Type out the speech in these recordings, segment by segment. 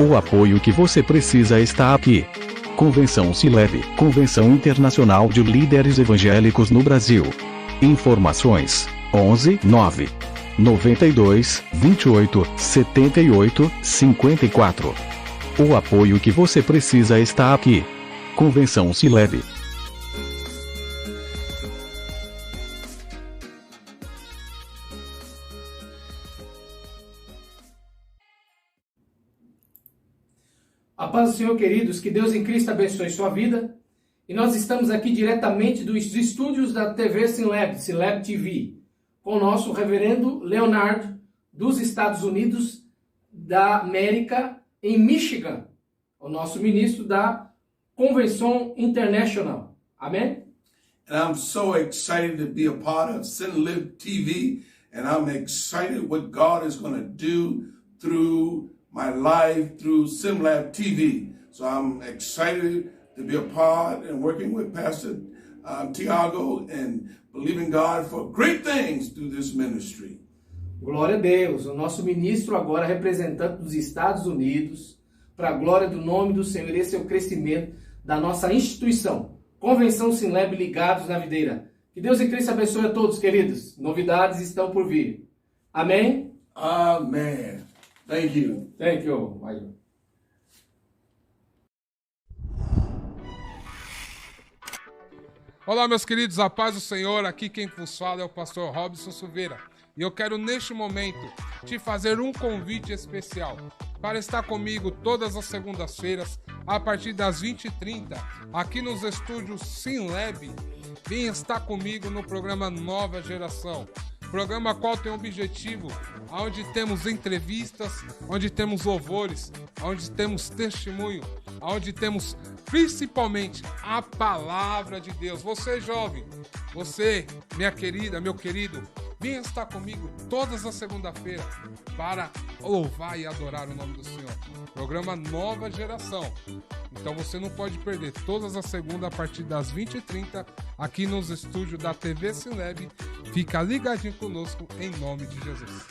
O apoio que você precisa está aqui. Convenção Sileb, Convenção Internacional de Líderes Evangélicos no Brasil. Informações: 11 9 92 28 78 54. O apoio que você precisa está aqui. Convenção Sileb. A paz do Senhor, queridos, que Deus em Cristo abençoe sua vida. E nós estamos aqui diretamente dos estúdios da TV Sinlab, Sinlab TV, com o nosso reverendo Leonardo, dos Estados Unidos da América, em Michigan, o nosso ministro da Convenção International. Amém? And I'm so excited to be a part of Sinlab TV, and I'm excited what God is going to do through my life through SimLab TV. So I'm excited to be a part and working with Pastor Tiago and believing God for great things through this ministry. Glória a Deus, o nosso ministro agora representante dos Estados Unidos, para a glória do nome do Senhor. Esse é o crescimento da nossa instituição, Convenção Sinlab Ligados na Videira. Que Deus em Cristo abençoe a todos, queridos. Novidades estão por vir. Amém? Amen. Thank you. Thank you. Olá, meus queridos, a paz do Senhor. Aqui quem vos fala é o pastor Robson Silveira. E eu quero, neste momento, te fazer um convite especial para estar comigo todas as segundas-feiras, a partir das 20h30, aqui nos estúdios Sinlab. Vem estar comigo no programa Nova Geração. Programa qual tem um objetivo, onde temos entrevistas, onde temos louvores, onde temos testemunho, onde temos principalmente a palavra de Deus. Você jovem, você, minha querida, meu querido, venha estar comigo todas as segundas-feiras para louvar e adorar o nome do Senhor. Programa Nova Geração. Então você não pode perder todas as segundas a partir das 20h30 aqui nos estúdios da TV Sinlab. Fica ligadinho conosco em nome de Jesus.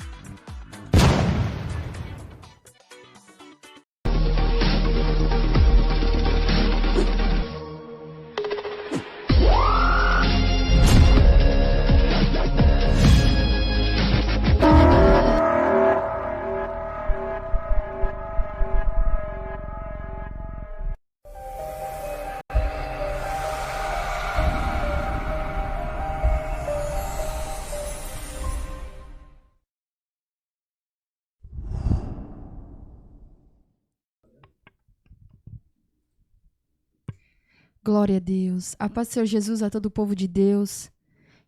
Glória a Deus. A paz do Senhor Jesus a todo o povo de Deus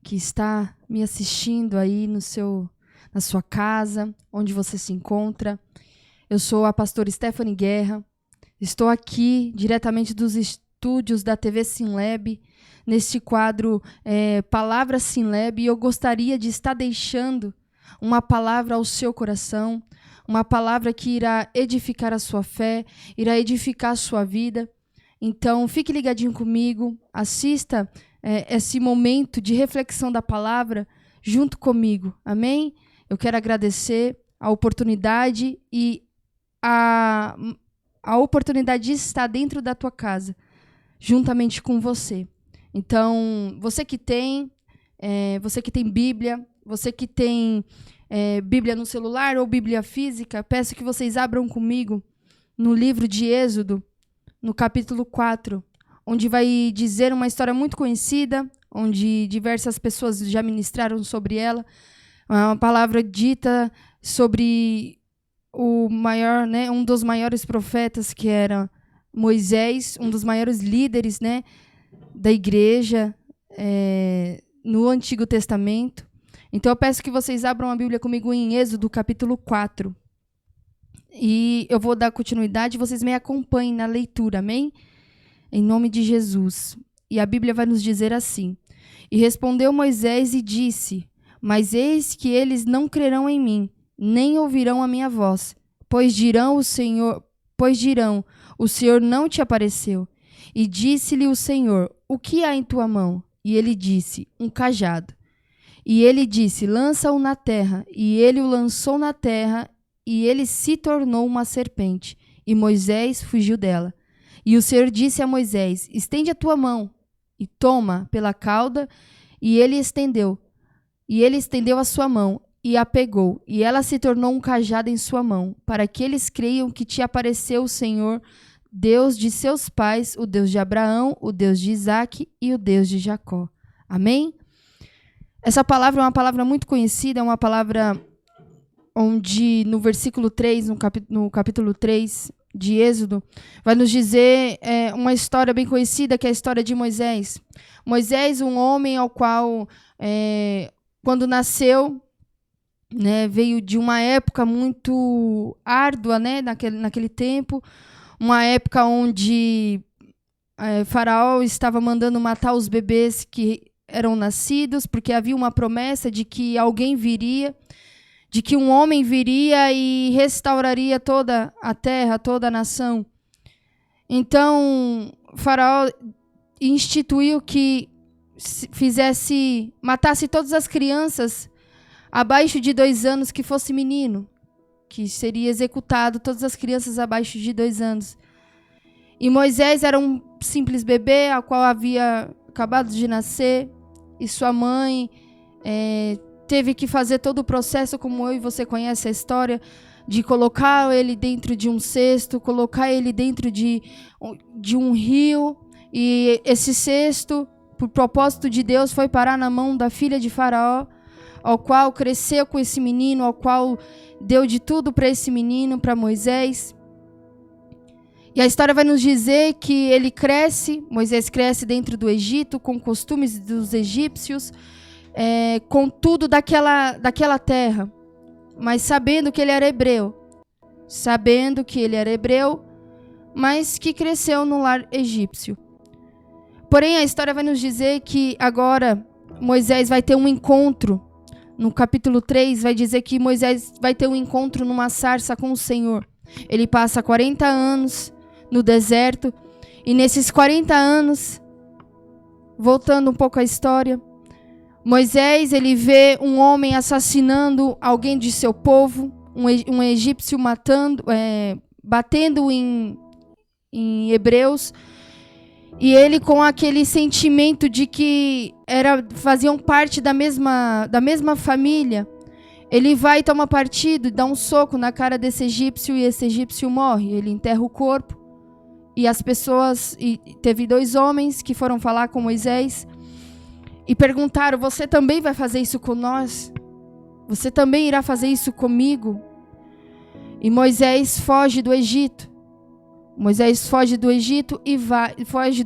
que está me assistindo aí na sua casa, onde você se encontra. Eu sou a pastora Stephanie Guerra. Estou aqui diretamente dos estúdios da TV Sinlab, neste quadro Palavra Sinlab, e eu gostaria de estar deixando uma palavra ao seu coração, uma palavra que irá edificar a sua fé, irá edificar a sua vida. Então, fique ligadinho comigo, assista esse momento de reflexão da palavra junto comigo, amém? Eu quero agradecer a oportunidade e a oportunidade de estar dentro da tua casa, juntamente com você. Então, você que tem Bíblia, você que tem Bíblia no celular ou Bíblia física, peço que vocês abram comigo no livro de Êxodo, no capítulo 4, onde vai dizer uma história muito conhecida, onde diversas pessoas já ministraram sobre ela, uma palavra dita sobre o maior, um dos maiores profetas, que era Moisés, um dos maiores líderes, da igreja no Antigo Testamento. Então eu peço que vocês abram a Bíblia comigo em Êxodo, capítulo 4. E eu vou dar continuidade, vocês me acompanhem na leitura, amém? Em nome de Jesus. E a Bíblia vai nos dizer assim: E respondeu Moisés e disse: Mas eis que eles não crerão em mim, nem ouvirão a minha voz, pois dirão, o Senhor não te apareceu. E disse-lhe o Senhor: O que há em tua mão? E ele disse: Um cajado. E ele disse: Lança-o na terra. E ele o lançou na terra, e ele se tornou uma serpente, E Moisés fugiu dela. E o Senhor disse a Moisés: estende a tua mão e toma pela cauda. E ele estendeu a sua mão e a pegou. E ela se tornou um cajado em sua mão, para que eles creiam que te apareceu o Senhor, Deus de seus pais, o Deus de Abraão, o Deus de Isaque e o Deus de Jacó. Amém? Essa palavra é uma palavra muito conhecida, é uma palavra onde no versículo 3, no capítulo 3 de Êxodo, vai nos dizer uma história bem conhecida, que é a história de Moisés. Moisés, um homem ao qual, quando nasceu, né, veio de uma época muito árdua, né, naquele tempo, uma época onde Faraó estava mandando matar os bebês que eram nascidos, porque havia uma promessa de que alguém viria, de que um homem viria e restauraria toda a terra, toda a nação. Então, Faraó instituiu que matasse todas as crianças abaixo de 2 anos que fosse menino, que seria executado todas as crianças abaixo de 2 anos. E Moisés era um simples bebê, a qual havia acabado de nascer, e sua mãe teve que fazer todo o processo, como eu e você conhece a história, de colocar ele dentro de um cesto, colocar ele dentro de um rio, e esse cesto, por propósito de Deus, foi parar na mão da filha de Faraó, ao qual cresceu com esse menino, ao qual deu de tudo para esse menino, para Moisés. E a história vai nos dizer que Moisés cresce dentro do Egito, com costumes dos egípcios, com tudo daquela terra, mas sabendo que ele era hebreu, mas que cresceu no lar egípcio. Porém, a história vai nos dizer que agora Moisés vai ter um encontro. No capítulo 3 vai dizer que Moisés vai ter um encontro numa sarça com o Senhor. Ele passa 40 anos no deserto, e nesses 40 anos, voltando um pouco à história, Moisés, ele vê um homem assassinando alguém de seu povo, um egípcio batendo em hebreus, e ele, com aquele sentimento de que faziam parte da mesma família, ele vai tomar partido e dá um soco na cara desse egípcio, e esse egípcio morre. Ele enterra o corpo, e as pessoas, teve 2 homens que foram falar com Moisés e perguntaram: você também vai fazer isso com nós? Você também irá fazer isso comigo? E Moisés foge do Egito. Moisés foge do Egito e foge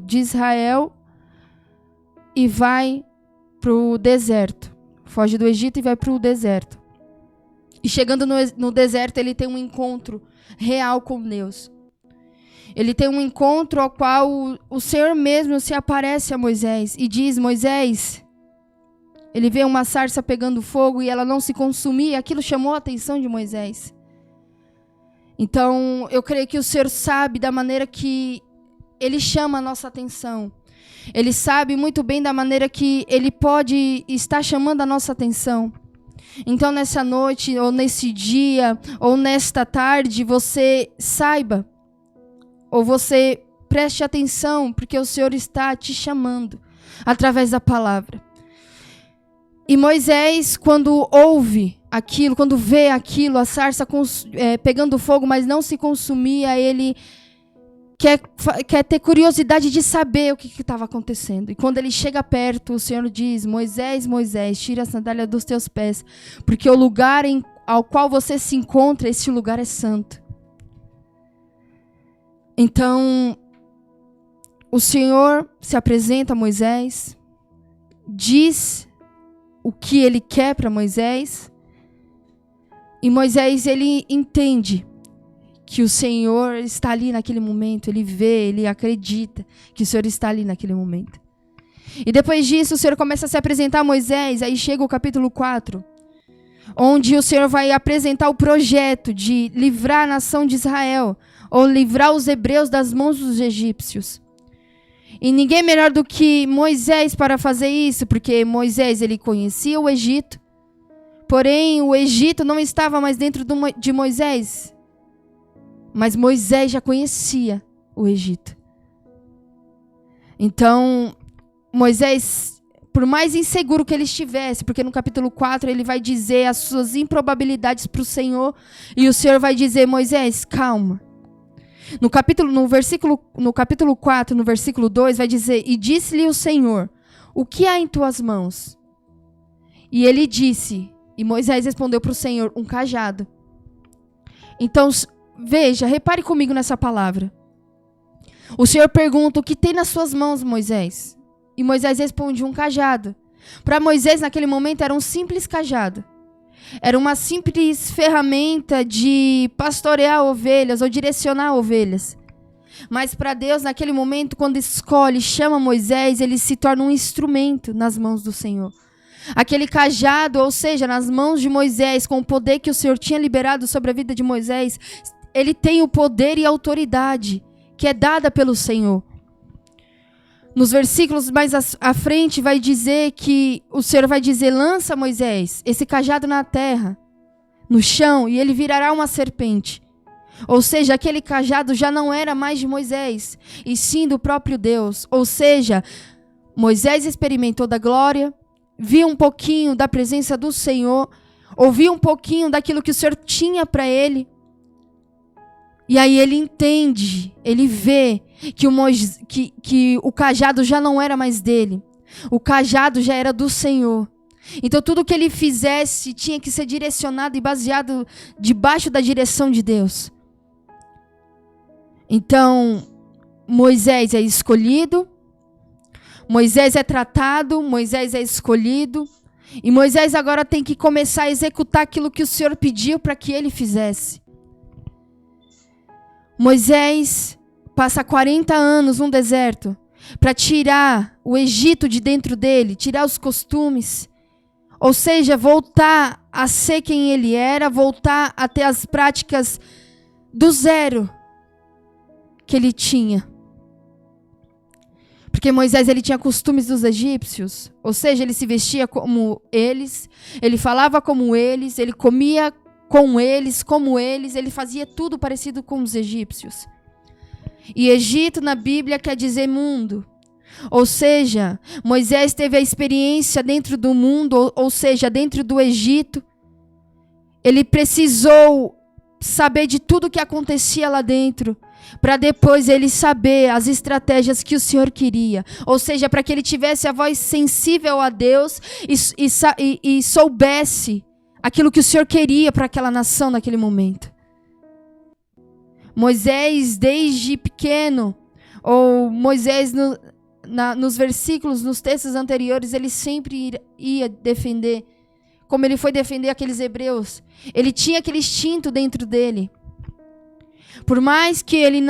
de Israel e vai para o deserto. Foge do Egito e vai para o deserto. E chegando no deserto, ele tem um encontro real com Deus. Ele tem um encontro ao qual o Senhor mesmo se aparece a Moisés e diz: Moisés, ele vê uma sarça pegando fogo e ela não se consumia. Aquilo chamou a atenção de Moisés. Então, eu creio que o Senhor sabe da maneira que Ele chama a nossa atenção. Ele sabe muito bem da maneira que Ele pode estar chamando a nossa atenção. Então, nessa noite, ou nesse dia, ou nesta tarde, você saiba, ou você preste atenção, porque o Senhor está te chamando através da palavra. E Moisés, quando ouve aquilo, quando vê aquilo, a sarça pegando fogo, mas não se consumia, ele quer ter curiosidade de saber o que estava acontecendo. E quando ele chega perto, o Senhor diz: Moisés, Moisés, tira a sandália dos teus pés, porque o lugar ao qual você se encontra, esse lugar é santo. Então, o Senhor se apresenta a Moisés, diz o que ele quer para Moisés, e Moisés, ele entende que o Senhor está ali naquele momento, ele vê, ele acredita que o Senhor está ali naquele momento. E depois disso, o Senhor começa a se apresentar a Moisés, aí chega o capítulo 4, onde o Senhor vai apresentar o projeto de livrar a nação de Israel, ou livrar os hebreus das mãos dos egípcios. E ninguém melhor do que Moisés para fazer isso, porque Moisés, ele conhecia o Egito, porém o Egito não estava mais dentro de Moisés, Mas Moisés já conhecia o Egito. Então, Moisés, por mais inseguro que ele estivesse, porque no capítulo 4 ele vai dizer as suas improbabilidades para o Senhor, e o Senhor vai dizer: Moisés, calma. No capítulo 4, no versículo 2, vai dizer: e disse-lhe o Senhor: o que há em tuas mãos? E ele disse, e Moisés respondeu para o Senhor: um cajado. Então, veja, repare comigo nessa palavra. O Senhor pergunta: o que tem nas suas mãos, Moisés? E Moisés responde: um cajado. Para Moisés, naquele momento, era um simples cajado. Era uma simples ferramenta de pastorear ovelhas ou direcionar ovelhas. Mas para Deus, naquele momento, quando escolhe, chama Moisés, ele se torna um instrumento nas mãos do Senhor. Aquele cajado, ou seja, nas mãos de Moisés, com o poder que o Senhor tinha liberado sobre a vida de Moisés, ele tem o poder e a autoridade que é dada pelo Senhor. Nos versículos mais à frente vai dizer que o Senhor vai dizer: lança, Moisés, esse cajado na terra, no chão, e ele virará uma serpente. Ou seja, aquele cajado já não era mais de Moisés, e sim do próprio Deus. Ou seja, Moisés experimentou da glória, viu um pouquinho da presença do Senhor, ouviu um pouquinho daquilo que o Senhor tinha para ele. E aí ele entende, ele vê que o cajado já não era mais dele. O cajado já era do Senhor. Então tudo que ele fizesse tinha que ser direcionado e baseado debaixo da direção de Deus. Então, Moisés é escolhido, Moisés é tratado, Moisés é escolhido, e Moisés agora tem que começar a executar aquilo que o Senhor pediu para que ele fizesse. Moisés passa 40 anos no deserto para tirar o Egito de dentro dele, tirar os costumes, ou seja, voltar a ser quem ele era, voltar a ter as práticas do zero que ele tinha. Porque Moisés, ele tinha costumes dos egípcios, ou seja, ele se vestia como eles, ele falava como eles, ele comia com eles, como eles, ele fazia tudo parecido com os egípcios. E Egito na Bíblia quer dizer mundo. Ou seja, Moisés teve a experiência dentro do mundo, ou seja, dentro do Egito. Ele precisou saber de tudo que acontecia lá dentro, para depois ele saber as estratégias que o Senhor queria. Ou seja, para que ele tivesse a voz sensível a Deus e soubesse aquilo que o Senhor queria para aquela nação naquele momento. Moisés, desde pequeno, ou Moisés nos versículos, nos textos anteriores, ele sempre ia defender, como ele foi defender aqueles hebreus. Ele tinha aquele instinto dentro dele. Por mais que ele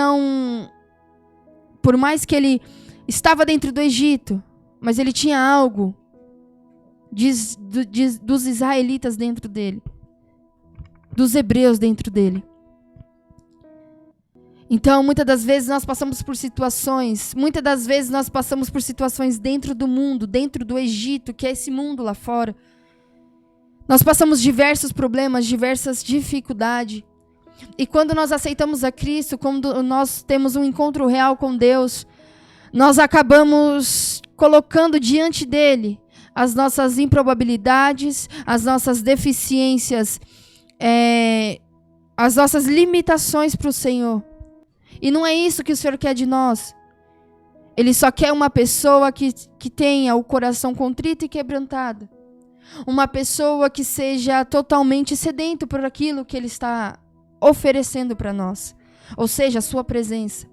estava dentro do Egito, mas ele tinha algo dos israelitas dentro dele, dos hebreus dentro dele. Então, muitas das vezes nós passamos por situações dentro do mundo, dentro do Egito, que é esse mundo lá fora. Nós passamos diversos problemas, diversas dificuldades. E quando nós aceitamos a Cristo, quando nós temos um encontro real com Deus, nós acabamos colocando diante dele as nossas improbabilidades, as nossas deficiências, as nossas limitações para o Senhor. E não é isso que o Senhor quer de nós. Ele só quer uma pessoa que tenha o coração contrito e quebrantado. Uma pessoa que seja totalmente sedento por aquilo que Ele está oferecendo para nós. Ou seja, a sua presença.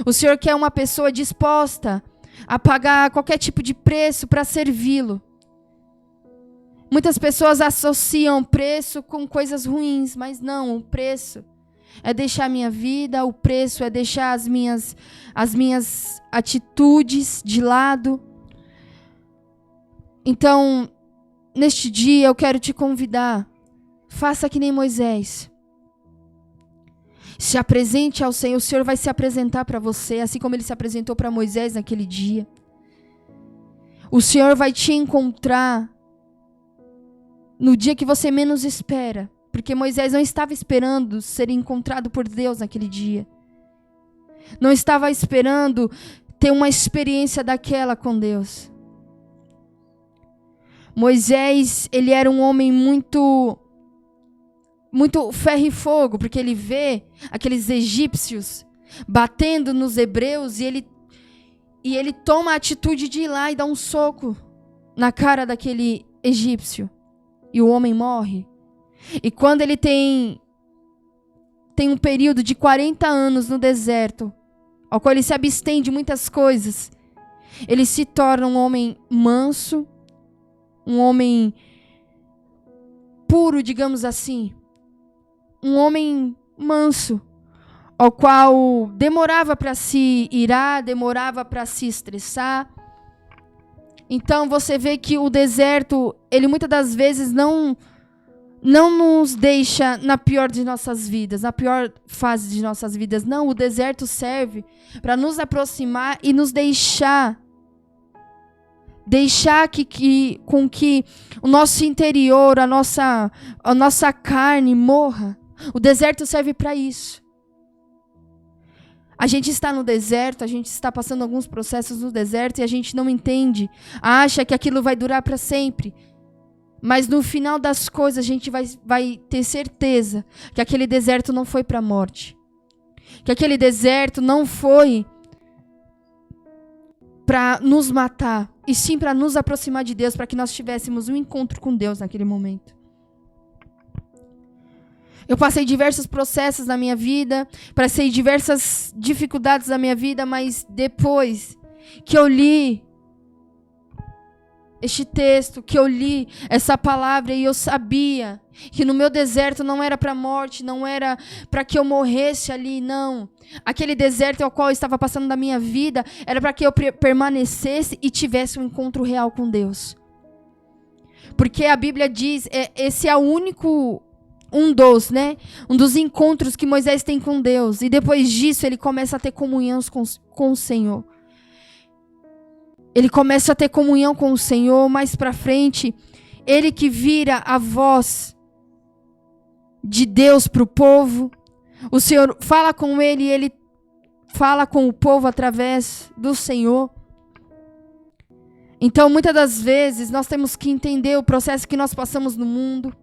O Senhor quer uma pessoa disposta a pagar qualquer tipo de preço para servi-lo. Muitas pessoas associam preço com coisas ruins, mas não, o preço é deixar a minha vida, o preço é deixar as minhas atitudes de lado. Então, neste dia eu quero te convidar, faça que nem Moisés. Se apresente ao Senhor, o Senhor vai se apresentar para você, assim como Ele se apresentou para Moisés naquele dia. O Senhor vai te encontrar no dia que você menos espera. porque Moisés não estava esperando ser encontrado por Deus naquele dia. Não estava esperando ter uma experiência daquela com Deus. Moisés, ele era um homem muito ferro e fogo, porque ele vê aqueles egípcios batendo nos hebreus e ele toma a atitude de ir lá e dar um soco na cara daquele egípcio. E o homem morre. E quando ele tem um período de 40 anos no deserto, ao qual ele se abstém de muitas coisas, ele se torna um homem manso, um homem puro, digamos assim. Um homem manso, ao qual demorava para se irar, demorava para se estressar. Então você vê que o deserto, ele muitas das vezes não nos deixa na pior de nossas vidas, na pior fase de nossas vidas. Não, o deserto serve para nos aproximar e nos deixar com que o nosso interior, a nossa carne morra. O deserto serve para isso. A gente está no deserto, a gente está passando alguns processos no deserto e a gente não entende, acha que aquilo vai durar para sempre. Mas no final das coisas a gente vai ter certeza que aquele deserto não foi para a morte. Que aquele deserto não foi para nos matar, e sim para nos aproximar de Deus, para que nós tivéssemos um encontro com Deus naquele momento. Eu passei diversos processos na minha vida, passei diversas dificuldades na minha vida, mas depois que eu li este texto, que eu li essa palavra e eu sabia que no meu deserto não era para a morte, não era para que eu morresse ali, não. Aquele deserto ao qual eu estava passando na minha vida era para que eu permanecesse e tivesse um encontro real com Deus. Porque a Bíblia diz, esse é o único... um dos encontros que Moisés tem com Deus. E depois disso ele começa a ter comunhão com o Senhor. Ele começa a ter comunhão com o Senhor. Mais pra frente, ele que vira a voz de Deus pro povo. O Senhor fala com ele e ele fala com o povo através do Senhor. Então, muitas das vezes, nós temos que entender o processo que nós passamos no mundo.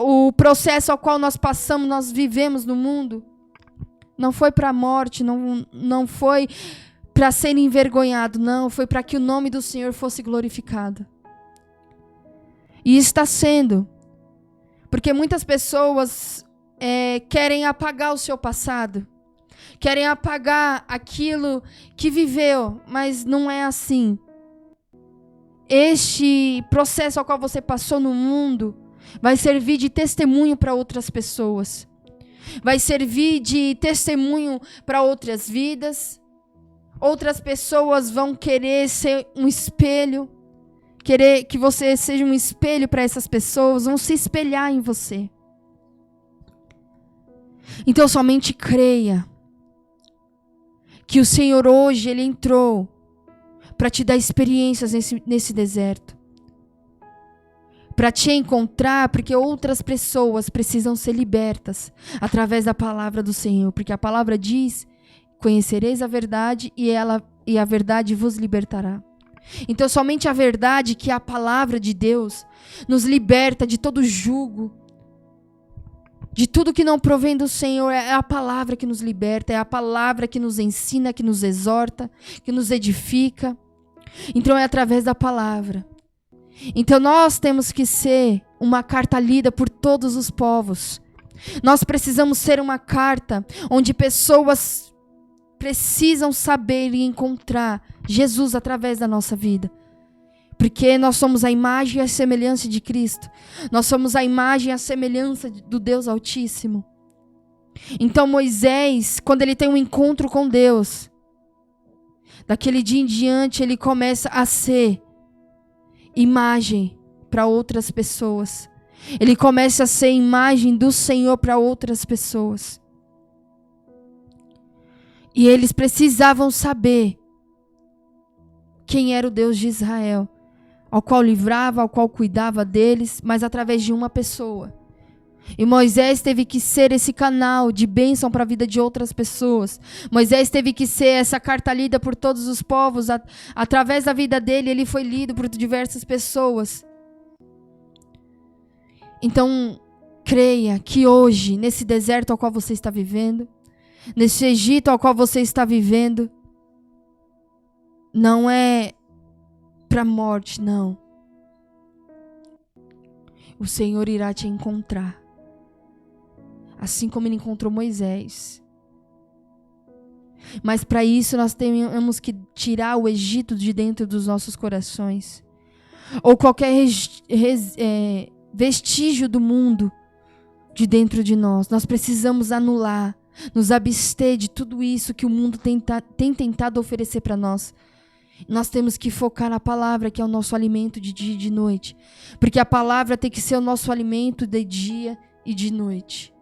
O processo ao qual nós passamos, nós vivemos no mundo, não foi para a morte, não foi para ser envergonhado, não, foi para que o nome do Senhor fosse glorificado. E está sendo, porque muitas pessoas querem apagar o seu passado, querem apagar aquilo que viveu, mas não é assim. Este processo ao qual você passou no mundo vai servir de testemunho para outras pessoas. Vai servir de testemunho para outras vidas. Outras pessoas vão querer ser um espelho. Querer que você seja um espelho para essas pessoas. Vão se espelhar em você. Então somente creia que o Senhor hoje, Ele entrou para te dar experiências nesse deserto. Para te encontrar, porque outras pessoas precisam ser libertas através da palavra do Senhor. Porque a palavra diz, conhecereis a verdade e a verdade vos libertará. Então somente a verdade, que é a palavra de Deus, nos liberta de todo jugo, de tudo que não provém do Senhor. É a palavra que nos liberta, é a palavra que nos ensina, que nos exorta, que nos edifica. Então é através da palavra. Então nós temos que ser uma carta lida por todos os povos. Nós precisamos ser uma carta onde pessoas precisam saber e encontrar Jesus através da nossa vida. Porque nós somos a imagem e a semelhança de Cristo. Nós somos a imagem e a semelhança do Deus Altíssimo. Então Moisés, quando ele tem um encontro com Deus, daquele dia em diante ele começa a ser imagem para outras pessoas. Ele começa a ser imagem do Senhor para outras pessoas. E eles precisavam saber quem era o Deus de Israel, ao qual livrava, ao qual cuidava deles, mas através de uma pessoa. E Moisés teve que ser esse canal de bênção para a vida de outras pessoas. Moisés teve que ser essa carta lida por todos os povos. Através da vida dele, ele foi lido por diversas pessoas. Então, creia que hoje, nesse deserto ao qual você está vivendo, nesse Egito ao qual você está vivendo, não é para a morte, não. O Senhor irá te encontrar. Assim como ele encontrou Moisés. Mas para isso nós temos que tirar o Egito de dentro dos nossos corações. Ou qualquer vestígio do mundo de dentro de nós. Nós precisamos anular, nos abster de tudo isso que o mundo tem tentado oferecer para nós. Nós temos que focar na palavra, que é o nosso alimento de dia e de noite. Porque a palavra tem que ser o nosso alimento de dia e de noite.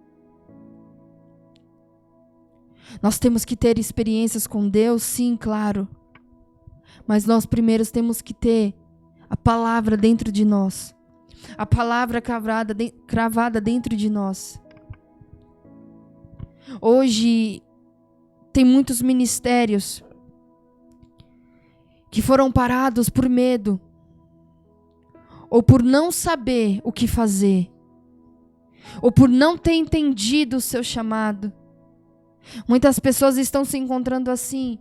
Nós temos que ter experiências com Deus, sim, claro. Mas nós primeiros temos que ter a palavra dentro de nós. A palavra cravada dentro de nós. Hoje tem muitos ministérios que foram parados por medo. Ou por não saber o que fazer. Ou por não ter entendido o seu chamado. Muitas pessoas estão se encontrando assim,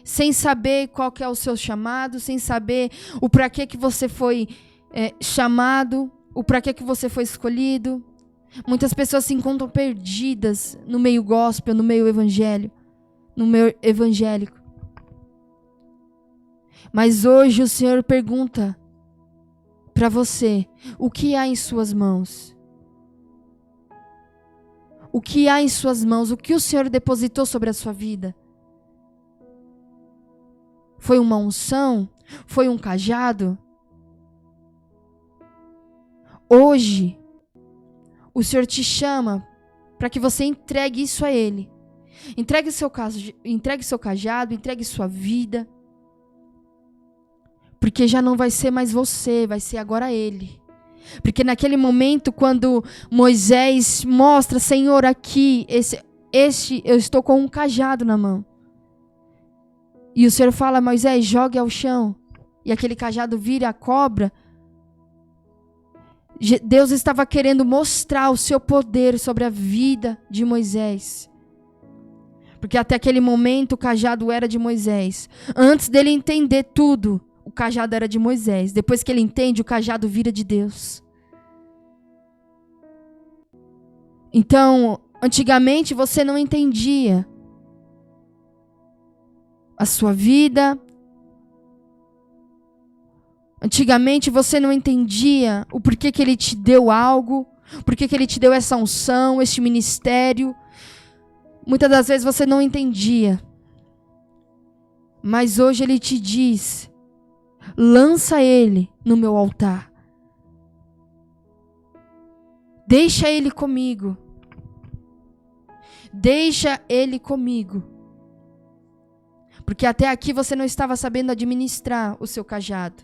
sem saber qual que é o seu chamado, sem saber o para que você foi chamado, o para que você foi escolhido. Muitas pessoas se encontram perdidas no meio gospel, no meio evangélico. Mas hoje o Senhor pergunta para você, o que há em suas mãos? O que há em suas mãos? O que o Senhor depositou sobre a sua vida? Foi uma unção? Foi um cajado? Hoje, o Senhor te chama para que você entregue isso a Ele. Entregue seu cajado, entregue sua vida. Porque já não vai ser mais você, vai ser agora Ele. Porque naquele momento, quando Moisés mostra, Senhor, aqui, eu estou com um cajado na mão. E o Senhor fala, Moisés, jogue ao chão. E aquele cajado vira a cobra. Deus estava querendo mostrar o seu poder sobre a vida de Moisés. Porque até aquele momento o cajado era de Moisés. Antes dele entender tudo, o cajado era de Moisés. Depois que ele entende, o cajado vira de Deus. Então, antigamente você não entendia a sua vida. Antigamente você não entendia o porquê que ele te deu algo, porquê que ele te deu essa unção, este ministério. Muitas das vezes você não entendia. Mas hoje ele te diz, lança ele no meu altar. Deixa ele comigo. Deixa ele comigo. Porque até aqui você não estava sabendo administrar o seu cajado.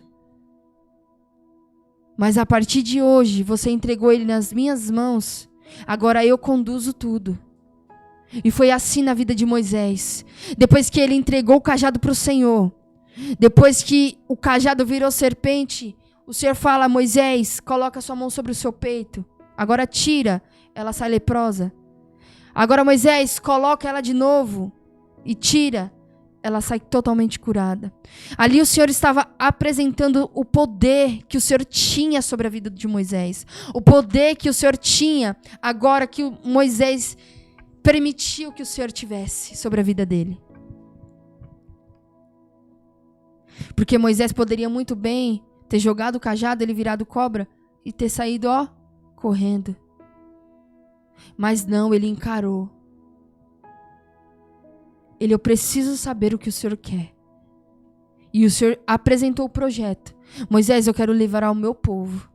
Mas a partir de hoje, você entregou ele nas minhas mãos. Agora eu conduzo tudo. E foi assim na vida de Moisés. Depois que ele entregou o cajado para o Senhor. Depois que o cajado virou serpente. O Senhor fala, Moisés, coloca sua mão sobre o seu peito. Agora tira, ela sai leprosa. Agora Moisés, coloca ela de novo. E tira, ela sai totalmente curada. Ali o Senhor estava apresentando o poder que o Senhor tinha sobre a vida de Moisés. O poder que o Senhor tinha agora que Moisés permitiu que o Senhor tivesse sobre a vida dele. Porque Moisés poderia muito bem ter jogado o cajado, ele virado cobra e ter saído, correndo. Mas não, ele encarou. Eu preciso saber o que o Senhor quer. E o Senhor apresentou o projeto. Moisés, eu quero livrar o meu povo.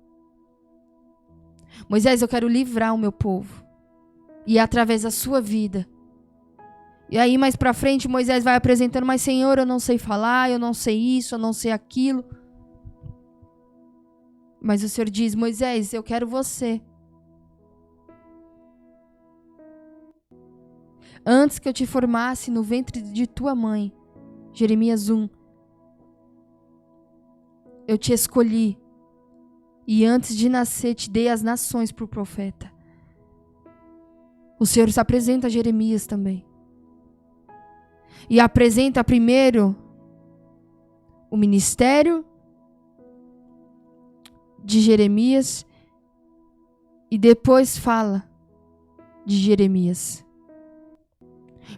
Moisés, eu quero livrar o meu povo. E é através da sua vida. E aí mais pra frente Moisés vai apresentando, mas Senhor, eu não sei falar, eu não sei isso, eu não sei aquilo. Mas o Senhor diz, Moisés, eu quero você. Antes que eu te formasse no ventre de tua mãe. Jeremias 1. Eu te escolhi. E antes de nascer te dei as nações por profeta. O Senhor se apresenta a Jeremias também. E apresenta primeiro o ministério de Jeremias e depois fala de Jeremias.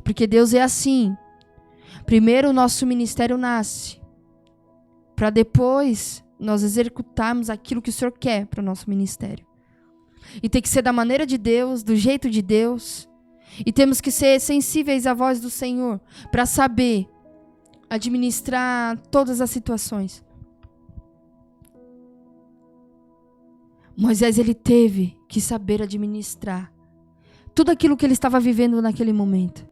Porque Deus é assim. Primeiro o nosso ministério nasce, para depois nós executarmos aquilo que o Senhor quer para o nosso ministério. E tem que ser da maneira de Deus, do jeito de Deus. E temos que ser sensíveis à voz do Senhor para saber administrar todas as situações. Moisés, ele teve que saber administrar tudo aquilo que ele estava vivendo naquele momento.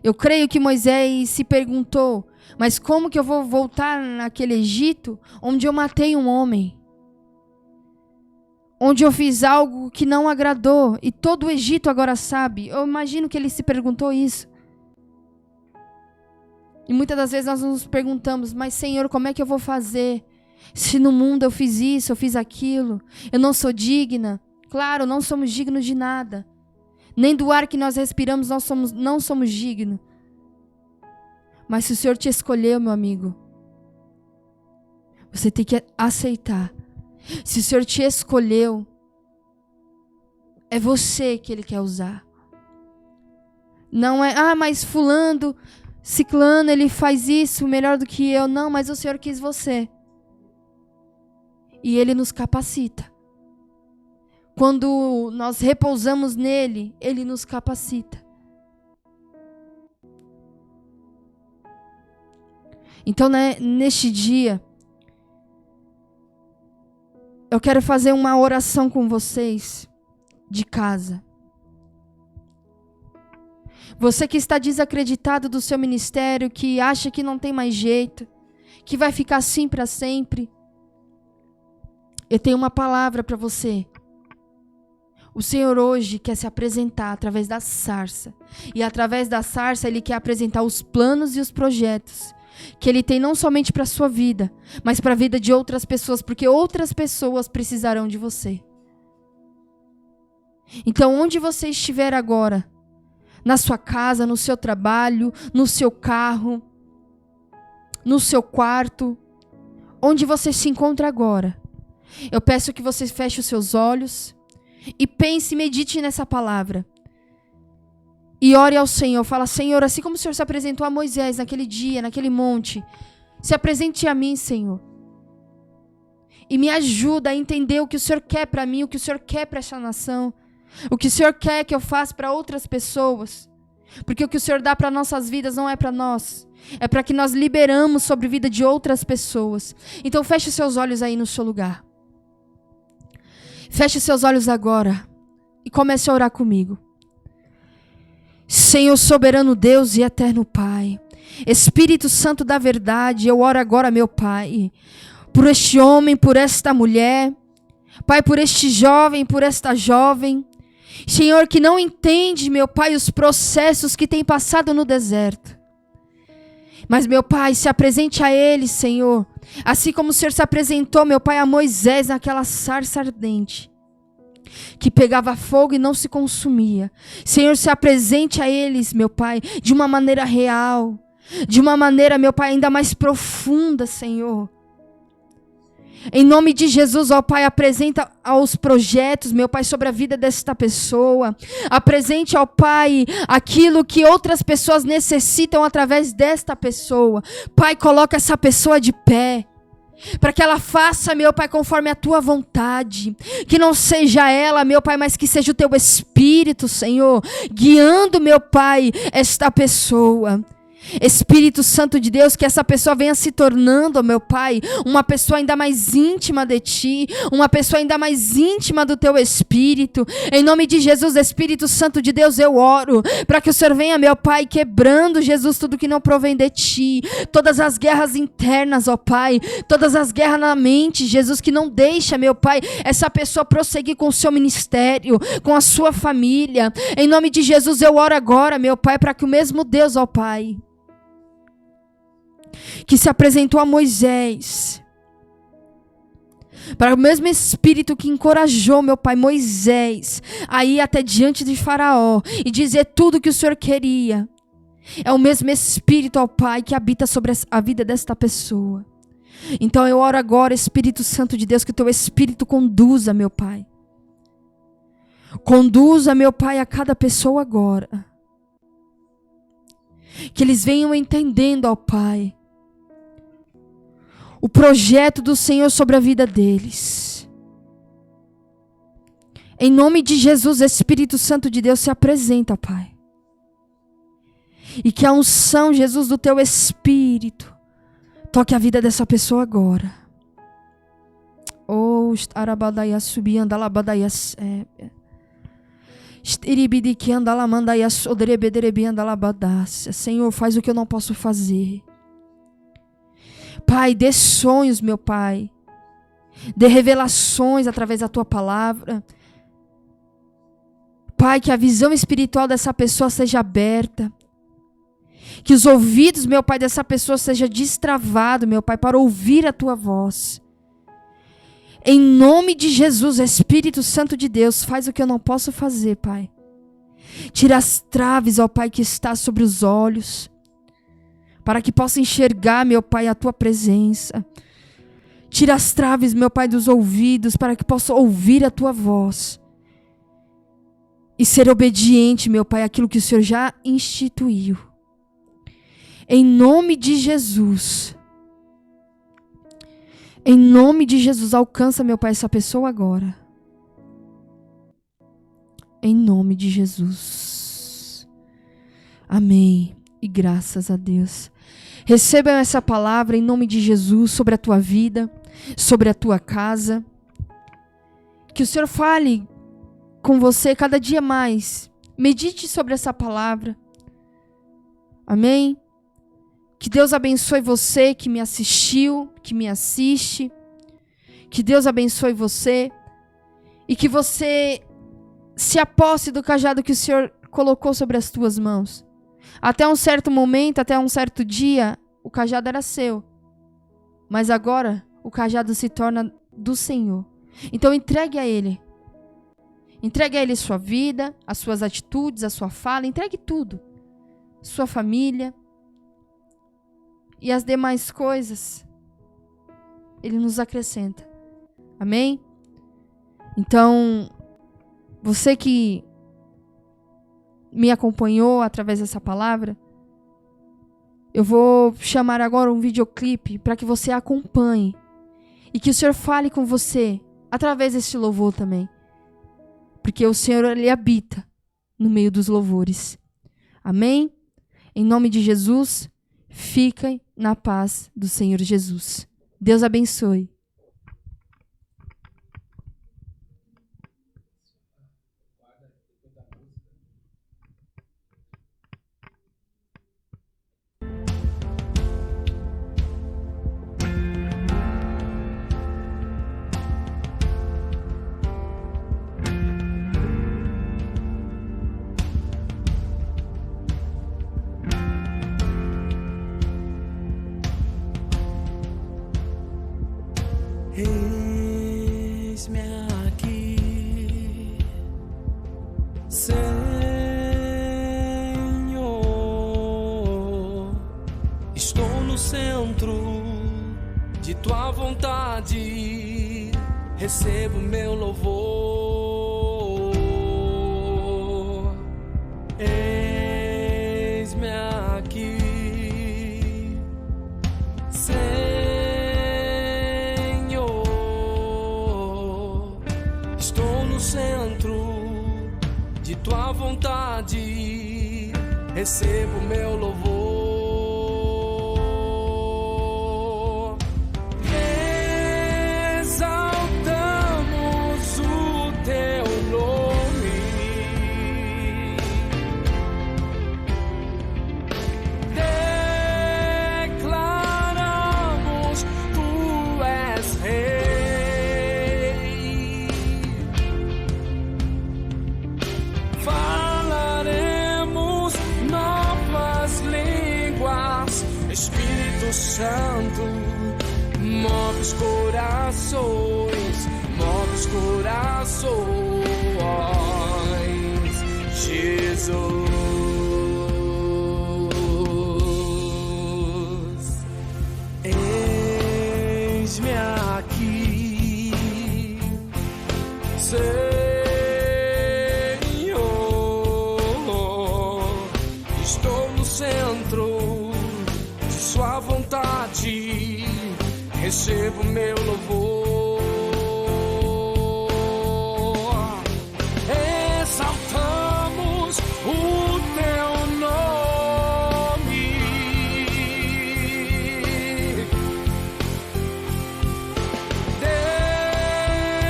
Eu creio que Moisés se perguntou, mas como que eu vou voltar naquele Egito onde eu matei um homem? Onde eu fiz algo que não agradou e todo o Egito agora sabe. Eu imagino que ele se perguntou isso. E muitas das vezes nós nos perguntamos, mas Senhor, como é que eu vou fazer? Se no mundo eu fiz isso, eu fiz aquilo, eu não sou digna. Claro, não somos dignos de nada. Nem do ar que nós respiramos nós não somos dignos. Mas se o Senhor te escolheu, meu amigo, você tem que aceitar. Se o Senhor te escolheu, é você que Ele quer usar. Não é, mas fulano, ciclano, ele faz isso melhor do que eu. Não, mas o Senhor quis você. E Ele nos capacita. Quando nós repousamos nele, Ele nos capacita. Então, neste dia, eu quero fazer uma oração com vocês de casa. Você que está desacreditado do seu ministério, que acha que não tem mais jeito, que vai ficar assim para sempre. Eu tenho uma palavra para você. O Senhor hoje quer se apresentar através da sarça. E através da sarça Ele quer apresentar os planos e os projetos que Ele tem não somente para a sua vida, mas para a vida de outras pessoas, porque outras pessoas precisarão de você. Então, onde você estiver agora, na sua casa, no seu trabalho, no seu carro, no seu quarto, onde você se encontra agora, eu peço que você feche os seus olhos e pense e medite nessa palavra. E ore ao Senhor. Fala, Senhor, assim como o Senhor se apresentou a Moisés naquele dia, naquele monte, se apresente a mim, Senhor. E me ajuda a entender o que o Senhor quer para mim, o que o Senhor quer para essa nação, o que o Senhor quer que eu faça para outras pessoas. Porque o que o Senhor dá para nossas vidas não é para nós. É para que nós liberamos sobre a vida de outras pessoas. Então feche seus olhos aí no seu lugar. Feche seus olhos agora e comece a orar comigo. Senhor soberano Deus e eterno Pai, Espírito Santo da verdade, eu oro agora, meu Pai, por este homem, por esta mulher, Pai, por este jovem, por esta jovem, Senhor, que não entende, meu Pai, os processos que tem passado no deserto. Mas, meu Pai, se apresente a ele, Senhor, assim como o Senhor se apresentou, meu Pai, a Moisés naquela sarça ardente, que pegava fogo e não se consumia. Senhor, se apresente a eles, meu Pai, de uma maneira real, de uma maneira, meu Pai, ainda mais profunda, Senhor. Em nome de Jesus, ó Pai, apresenta aos projetos, meu Pai, sobre a vida desta pessoa. Apresente, ó Pai, aquilo que outras pessoas necessitam através desta pessoa. Pai, coloca essa pessoa de pé, para que ela faça, meu Pai, conforme a Tua vontade. Que não seja ela, meu Pai, mas que seja o Teu Espírito, Senhor, guiando, meu Pai, esta pessoa. Espírito Santo de Deus, que essa pessoa venha se tornando, meu Pai, uma pessoa ainda mais íntima de Ti, uma pessoa ainda mais íntima do Teu Espírito. Em nome de Jesus, Espírito Santo de Deus, eu oro para que o Senhor venha, meu Pai, quebrando, Jesus, tudo que não provém de Ti, todas as guerras internas, ó Pai, todas as guerras na mente, Jesus, que não deixa, meu Pai, essa pessoa prosseguir com o seu ministério, com a sua família. Em nome de Jesus, eu oro agora, meu Pai, para que o mesmo Deus, ó Pai, que se apresentou a Moisés, para o mesmo Espírito que encorajou, meu Pai, Moisés, a ir até diante de Faraó e dizer tudo que o Senhor queria, é o mesmo Espírito, ó Pai, que habita sobre a vida desta pessoa. Então eu oro agora, Espírito Santo de Deus, que o Teu Espírito conduza, meu Pai. Conduza, meu Pai, a cada pessoa agora. Que eles venham entendendo, ó Pai, o projeto do Senhor sobre a vida deles. Em nome de Jesus, Espírito Santo de Deus, se apresenta, Pai. E que a unção, Jesus, do Teu Espírito toque a vida dessa pessoa agora. Oh, arabadaia subi, andalabadaia estiribidi andalamandaya sodrebederebi andalabadácia. Senhor, faz o que eu não posso fazer. Pai, dê sonhos, meu Pai. Dê revelações através da Tua palavra. Pai, que a visão espiritual dessa pessoa seja aberta. Que os ouvidos, meu Pai, dessa pessoa seja destravado, meu Pai, para ouvir a Tua voz. Em nome de Jesus, Espírito Santo de Deus, faz o que eu não posso fazer, Pai. Tira as traves, ó Pai, que está sobre os olhos, para que possa enxergar, meu Pai, a Tua presença. Tira as traves, meu Pai, dos ouvidos, para que possa ouvir a Tua voz. E ser obediente, meu Pai, àquilo que o Senhor já instituiu. Em nome de Jesus. Em nome de Jesus, alcança, meu Pai, essa pessoa agora. Em nome de Jesus. Amém. E graças a Deus. Receba essa palavra em nome de Jesus sobre a tua vida, sobre a tua casa. Que o Senhor fale com você cada dia mais. Medite sobre essa palavra. Amém? Que Deus abençoe você que me assistiu, que me assiste. Que Deus abençoe você. E que você se aposse do cajado que o Senhor colocou sobre as tuas mãos. Até um certo momento, até um certo dia, o cajado era seu. Mas agora, o cajado se torna do Senhor. Então entregue a Ele. Entregue a Ele sua vida, as suas atitudes, a sua fala. Entregue tudo. Sua família. E as demais coisas, Ele nos acrescenta. Amém? Então, você que me acompanhou através dessa palavra, eu vou chamar agora um videoclipe para que você acompanhe. E que o Senhor fale com você através desse louvor também. Porque o Senhor, Ele habita no meio dos louvores. Amém? Em nome de Jesus, fiquem na paz do Senhor Jesus. Deus abençoe. Eis-me aqui, Senhor, estou no centro de Tua vontade, recebo meu louvor. Eis-me aqui, centro de Tua vontade, recebo meu louvor. Espírito Santo, move os corações, move os corações, Jesus. Eis-me aqui, Senhor, estou no centro de sua vontade, recebo meu louvor, exaltamos o teu nome,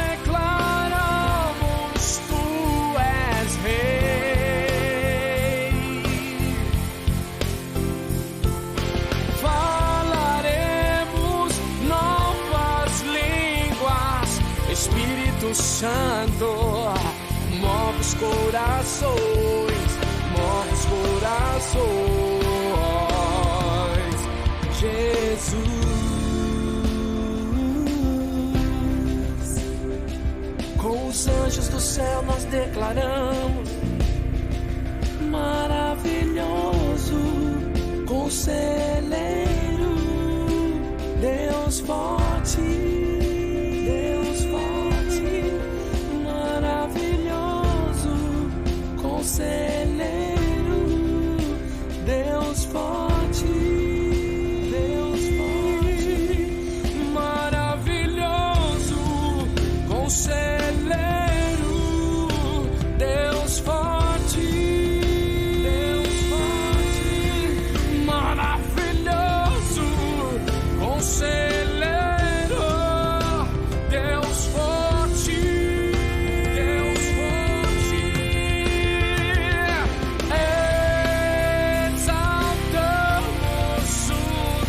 declaramos tu és rei, falaremos novas línguas, Espírito Santo, move os corações, move os corações, Jesus. Com os anjos do céu nós declaramos: maravilhoso, conselheiro, Deus forte, Deus forte, maravilhoso, conselheiro, Deus forte, Deus forte, maravilhoso, conselheiro, Deus forte, Deus forte, maravilhoso, conselheiro, Deus forte, Deus forte, exaltamos o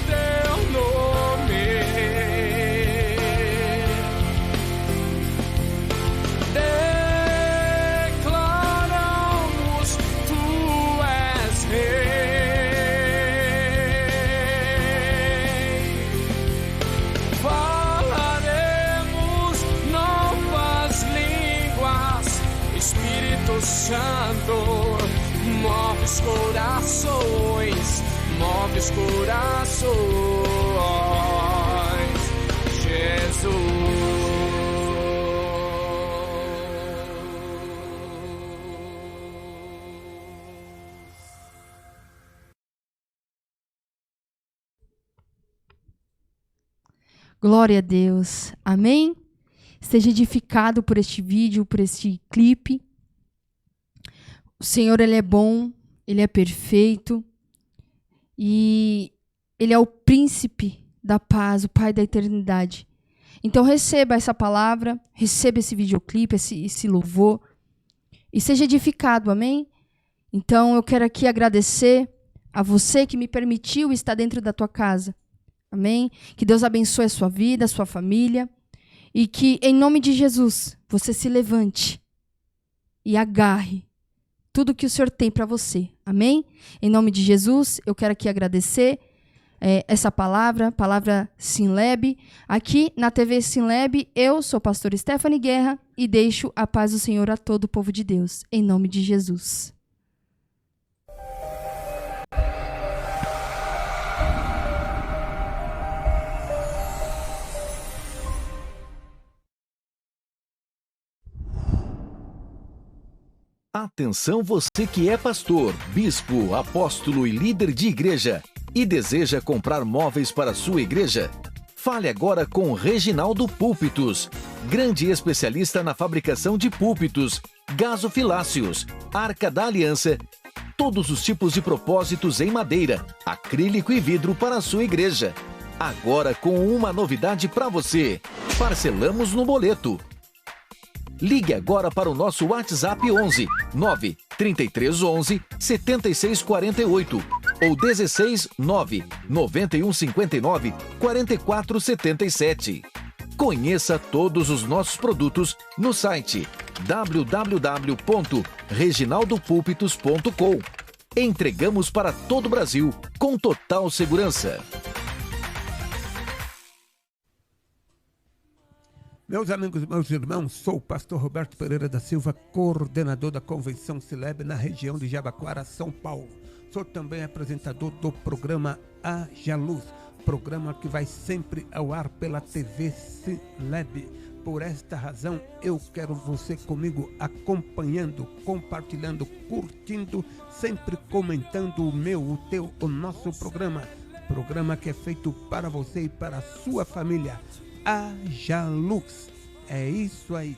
teu nome, declaramos tu és rei, falaremos novas línguas, Espírito Santo, move os corações, move os corações, Jesus. Glória a Deus. Amém? Seja edificado por este vídeo, por este clipe. O Senhor, Ele é bom, Ele é perfeito. E Ele é o príncipe da paz, o Pai da eternidade. Então receba essa palavra, receba esse videoclipe, esse louvor. E seja edificado, amém? Então eu quero aqui agradecer a você que me permitiu estar dentro da tua casa. Amém? Que Deus abençoe a sua vida, a sua família. E que, em nome de Jesus, você se levante e agarre tudo que o Senhor tem para você. Amém? Em nome de Jesus, eu quero aqui agradecer essa palavra Sinlab. Aqui na TV Sinlab, eu sou a pastora Stephanie Guerra e deixo a paz do Senhor a todo o povo de Deus. Em nome de Jesus. Atenção você que é pastor, bispo, apóstolo e líder de igreja e deseja comprar móveis para sua igreja. Fale agora com Reginaldo Púlpitos, grande especialista na fabricação de púlpitos, gasofiláceos, Arca da Aliança, todos os tipos de propósitos em madeira, acrílico e vidro para a sua igreja. Agora com uma novidade para você. Parcelamos no boleto. Ligue agora para o nosso WhatsApp 11 9 33 11 76 48 ou 16 9 91 59 44 77. Conheça todos os nossos produtos no site www.reginaldopulpitos.com. Entregamos para todo o Brasil com total segurança. Meus amigos, meus irmãos, sou o pastor Roberto Pereira da Silva, coordenador da Convenção Sileb na região de Jabaquara, São Paulo. Sou também apresentador do programa Haja Luz, programa que vai sempre ao ar pela TV Sileb. Por esta razão, eu quero você comigo acompanhando, compartilhando, curtindo, sempre comentando o nosso programa. Programa que é feito para você e para a sua família. Haja Luz. É isso aí.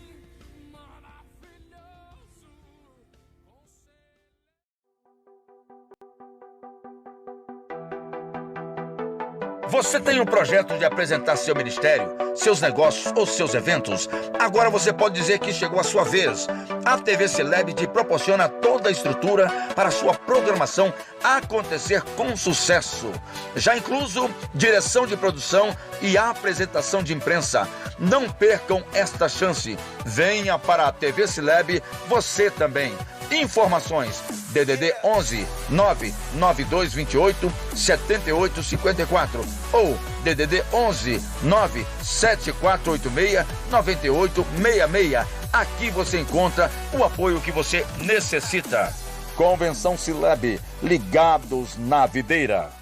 Você tem um projeto de apresentar seu ministério, seus negócios ou seus eventos? Agora você pode dizer que chegou a sua vez. A TV Sileb te proporciona toda a estrutura para sua programação acontecer com sucesso. Já incluso direção de produção e apresentação de imprensa. Não percam esta chance. Venha para a TV Sileb você também. Informações: DDD 11 99228 7854 ou DDD 11 97486 9866. Aqui você encontra o apoio que você necessita. Convenção Sileb, ligados na videira.